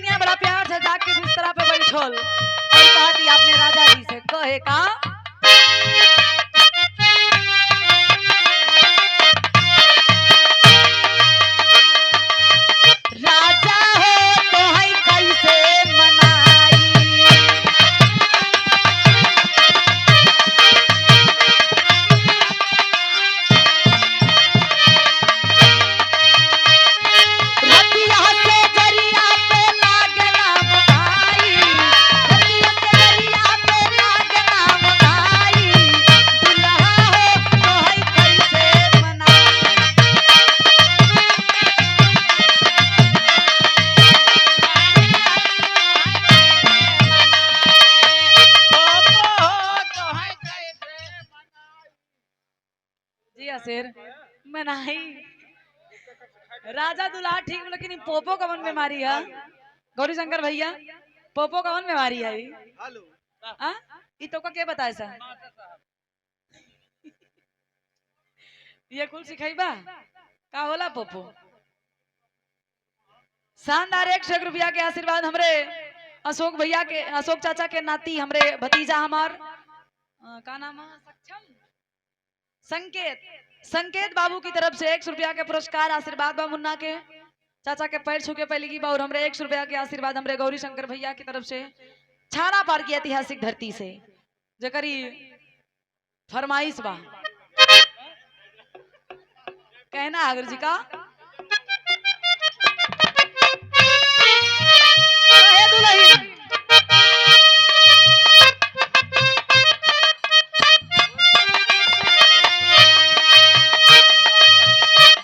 रनिया बड़ा प्यार से जाके बिस्तरा पे बैठल और कहती अपने राजा जी से कहे का राजा हो तो है कैसे मनाई रतिया से जरिया पे लागला मुगाई रतिया से जरिया पे लागला मुगाई दुल्हा हो तो है कैसे मनाई जी असेर मनाई राजा दुल्हा ठीक लेकिन ई पोपो कवन बीमारी है गौरी शंकर भैया पोपो कवन बीमारी है हां ई तो का के बताए सा ये कुल सिखाइबा का होला पोपो शानदार 100 रुपया के आशीर्वाद हमरे अशोक भैया के अशोक चाचा के नाती हमरे भतीजा हमार का नाम है सक्षम संकेत संकेत बाबू की तरफ से 100 रुपया के पुरस्कार आशीर्वाद बा मुन्ना के चाचा के पैर छू के पहले की बार हमरे 100 रुपया के आशीर्वाद हमरे गौरी शंकर भैया की तरफ से छाड़ा पार की ऐतिहासिक धरती से जकरी फरमाइश बा कहना आगर जी का कहे दुल्हन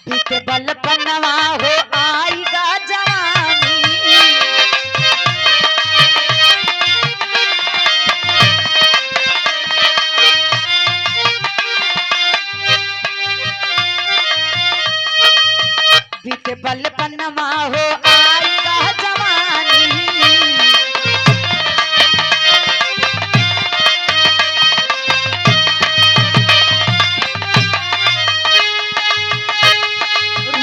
बीते बल पनवा हो आईगा जवानी बीते बल पनवा हो आईगा जवानी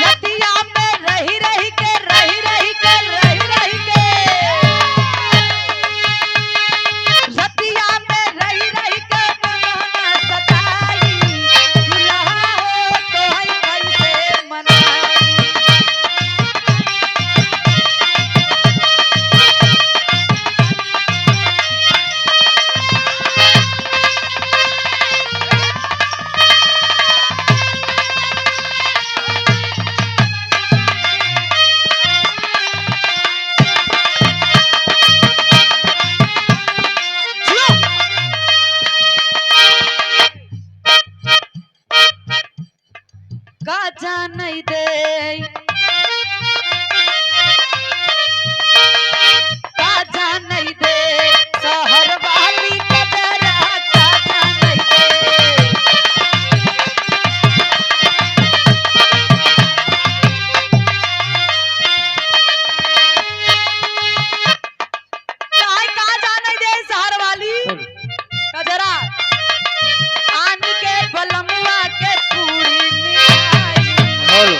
रतिया में रही रही के रही रही के रही रही के रतिया में रही रही के मनोना सताई दुल्हा हो तो है कैसे मनाई का जानै दे का जानै दे शहर वाली कदरा का जानै दे काय का जानै दे शहर वाली कदरा आन के बलमुआ के पूरी मिठाई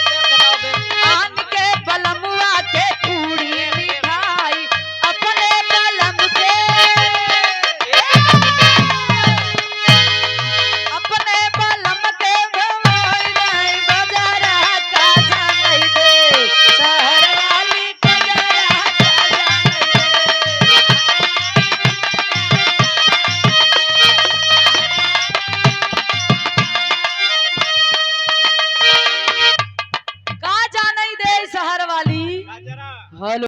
आन के बलमुआ के पूरी मिठाई अपने बलम के अपने बलम के भवाई नहीं बजरा का जानै दे शहर वाली कजरा का जानै दे शहर वाली हेलो।